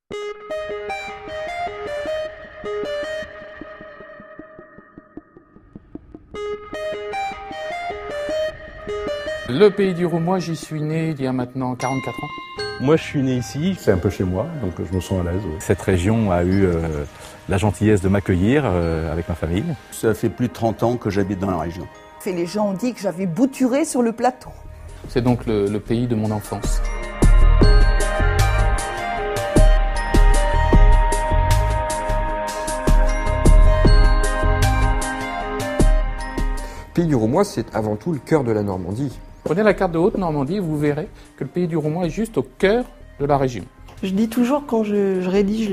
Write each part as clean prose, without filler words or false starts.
Le pays du Roumois, j'y suis né il y a maintenant 44 ans. Moi, je suis né ici. C'est un peu chez moi, donc je me sens à l'aise. Oui. Cette région a eu la gentillesse de m'accueillir avec ma famille. Ça fait plus de 30 ans que j'habite dans la région. Les gens ont dit que j'avais bouturé sur le plateau. C'est donc le pays de mon enfance. Le pays du Roumois, c'est avant tout le cœur de la Normandie. Prenez la carte de Haute-Normandie, vous verrez que le pays du Roumois est juste au cœur de la région. Je dis toujours quand je rédige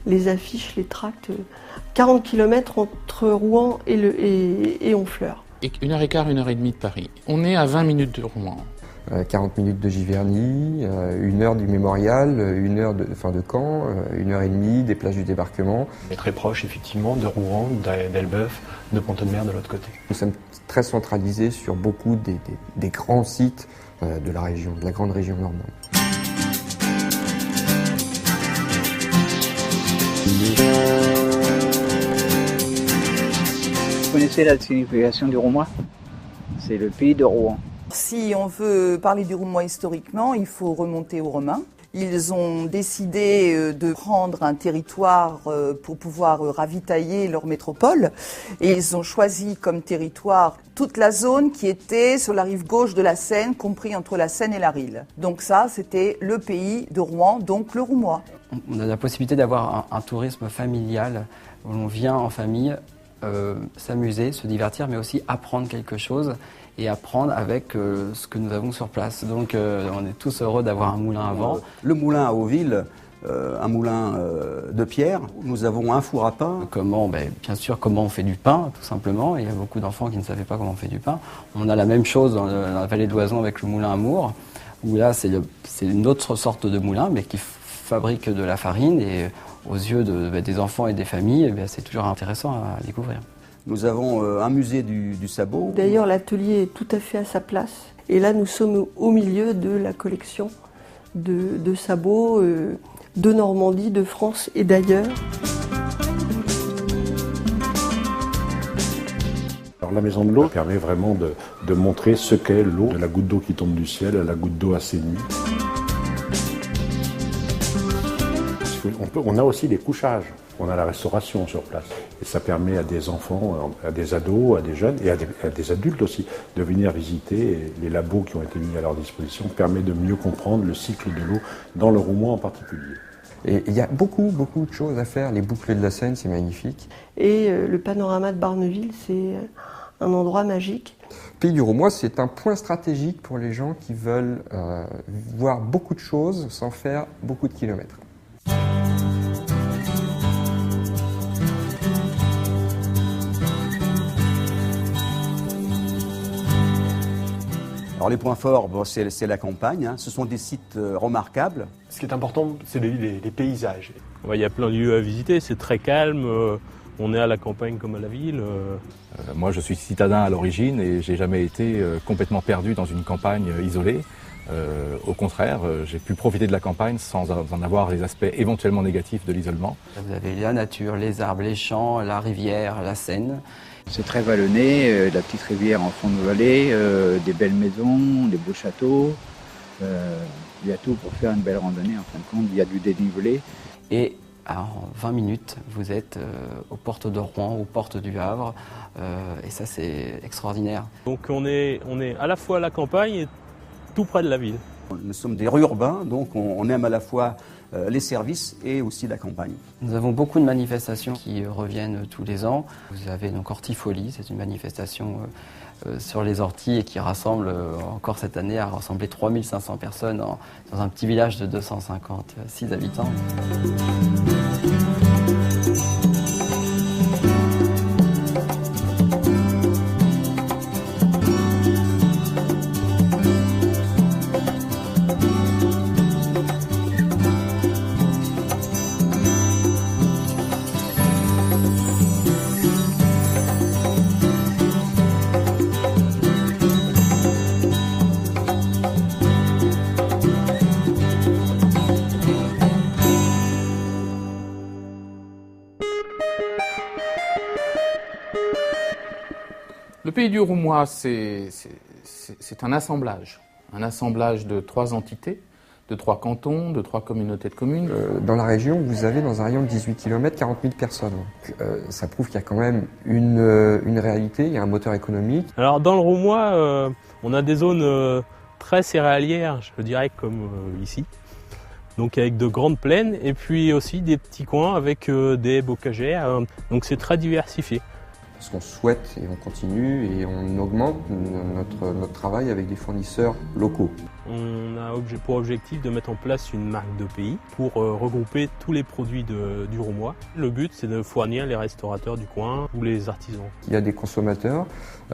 les affiches, les tracts, 40 km entre Rouen et Honfleur. Et 1h15, 1h30 de Paris. On est à 20 minutes de Rouen. 40 minutes de Giverny, 1 heure du Mémorial, 1 heure de Caen, 1h30 des plages du débarquement. On est très proche effectivement de Rouen, d'Elbeuf, de Pont-de-Mer de l'autre côté. Nous sommes très centralisés sur beaucoup des grands sites de la région, de la grande région normande. Vous connaissez la signification du Roumois? C'est le pays de Rouen. Si on veut parler du Roumois historiquement, il faut remonter aux Romains. Ils ont décidé de prendre un territoire pour pouvoir ravitailler leur métropole. Et ils ont choisi comme territoire toute la zone qui était sur la rive gauche de la Seine, compris entre la Seine et la Risle. Donc ça, c'était le pays de Rouen, donc le Roumois. On a la possibilité d'avoir un tourisme familial où l'on vient en famille s'amuser, se divertir, mais aussi apprendre quelque chose et apprendre avec ce que nous avons sur place. Donc on est tous heureux d'avoir un moulin à vent. Le moulin à Auville, un moulin de pierre. Nous avons un four à pain. Comment, bien sûr, comment on fait du pain, tout simplement. Il y a beaucoup d'enfants qui ne savaient pas comment on fait du pain. On a la même chose dans la vallée de l'Oison avec le moulin à Mours, où là c'est une autre sorte de moulin, mais qui fabrique de la farine. Et aux yeux des enfants et des familles, c'est toujours intéressant à découvrir. Nous avons un musée du sabot. D'ailleurs, l'atelier est tout à fait à sa place. Et là, nous sommes au milieu de la collection de sabots de Normandie, de France et d'ailleurs. Alors la maison de l'eau permet vraiment de montrer ce qu'est l'eau, de la goutte d'eau qui tombe du ciel à la goutte d'eau assainie. On a aussi des couchages, on a la restauration sur place. Et ça permet à des enfants, à des ados, à des jeunes et à des adultes aussi de venir visiter. Les labos qui ont été mis à leur disposition permettent de mieux comprendre le cycle de l'eau dans le Roumois en particulier. Et il y a beaucoup de choses à faire. Les boucles de la Seine, c'est magnifique. Et le panorama de Barneville, c'est un endroit magique. Le pays du Roumois, c'est un point stratégique pour les gens qui veulent voir beaucoup de choses sans faire beaucoup de kilomètres. Alors les points forts, c'est la campagne. Ce sont des sites remarquables. Ce qui est important, c'est les paysages. Il y a plein de lieux à visiter, c'est très calme. On est à la campagne comme à la ville. Moi, je suis citadin à l'origine et j'ai jamais été complètement perdu dans une campagne isolée. Au contraire, j'ai pu profiter de la campagne sans en avoir les aspects éventuellement négatifs de l'isolement. Vous avez la nature, les arbres, les champs, la rivière, la Seine. C'est très vallonné, la petite rivière en fond de vallée, des belles maisons, des beaux châteaux. Il y a tout pour faire une belle randonnée en fin de compte. Il y a du dénivelé. Et en 20 minutes, vous êtes aux portes de Rouen, aux portes du Havre. Et ça, c'est extraordinaire. Donc on est à la fois à la campagne et tout près de la ville. Nous sommes des urbains, donc on aime à la fois les services et aussi la campagne. Nous avons beaucoup de manifestations qui reviennent tous les ans. Vous avez donc Hortifolie, c'est une manifestation sur les orties et qui rassemble, encore cette année, a rassemblé 3500 personnes dans un petit village de 256 habitants. Pays du Roumois, c'est un assemblage de 3 entités, de 3 cantons, de 3 communautés de communes. Dans la région, vous avez dans un rayon de 18 km 40 000 personnes. Donc, ça prouve qu'il y a quand même une réalité, il y a un moteur économique. Alors dans le Roumois, on a des zones très céréalières, je dirais comme ici. Donc avec de grandes plaines et puis aussi des petits coins avec des bocagères. Donc c'est très diversifié. Ce qu'on souhaite et on continue et on augmente notre travail avec des fournisseurs locaux. On a pour objectif de mettre en place une marque de pays pour regrouper tous les produits du Roumois. Le but c'est de fournir les restaurateurs du coin ou les artisans. Il y a des consommateurs,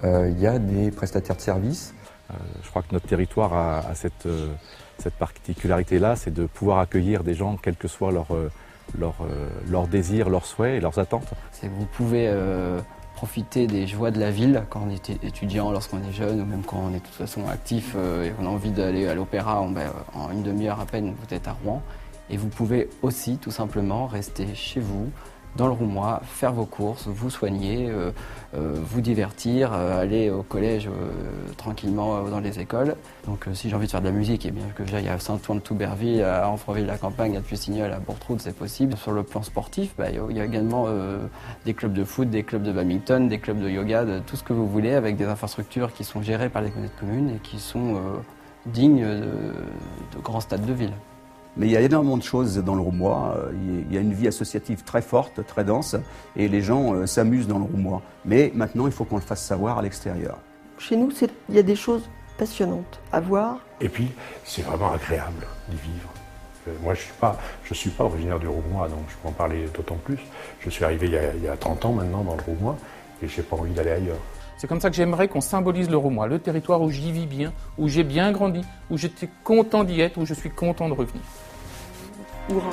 il y a des prestataires de services. Je crois que notre territoire a cette particularité-là, c'est de pouvoir accueillir des gens, quels que soient leurs désirs, leurs souhaits et leurs attentes. C'est que vous pouvez profiter des joies de la ville quand on est étudiant, lorsqu'on est jeune, ou même quand on est de toute façon actif et qu'on a envie d'aller à l'opéra, en une demi-heure à peine, vous êtes à Rouen. Et vous pouvez aussi tout simplement rester chez vous, dans le Roumois, faire vos courses, vous soigner, vous divertir, aller au collège tranquillement dans les écoles. Donc si j'ai envie de faire de la musique, et bien que j'aille à Saint-Ouen-de-Touberville, à Amfreville-la-Campagne, à Pussignol, à Bourtroude, c'est possible. Sur le plan sportif, il y a également des clubs de foot, des clubs de badminton, des clubs de yoga, tout ce que vous voulez, avec des infrastructures qui sont gérées par les communautés de communes et qui sont dignes de grands stades de ville. Mais il y a énormément de choses dans le Roumois. Il y a une vie associative très forte, très dense, et les gens s'amusent dans le Roumois. Mais maintenant, il faut qu'on le fasse savoir à l'extérieur. Chez nous, il y a des choses passionnantes à voir. Et puis, c'est vraiment agréable d'y vivre. Moi, je suis pas originaire du Roumois, donc je peux en parler d'autant plus. Je suis arrivé il y a 30 ans maintenant dans le Roumois, et j'ai pas envie d'aller ailleurs. C'est comme ça que j'aimerais qu'on symbolise le Roumois, le territoire où j'y vis bien, où j'ai bien grandi, où j'étais content d'y être, où je suis content de revenir. Hurrah.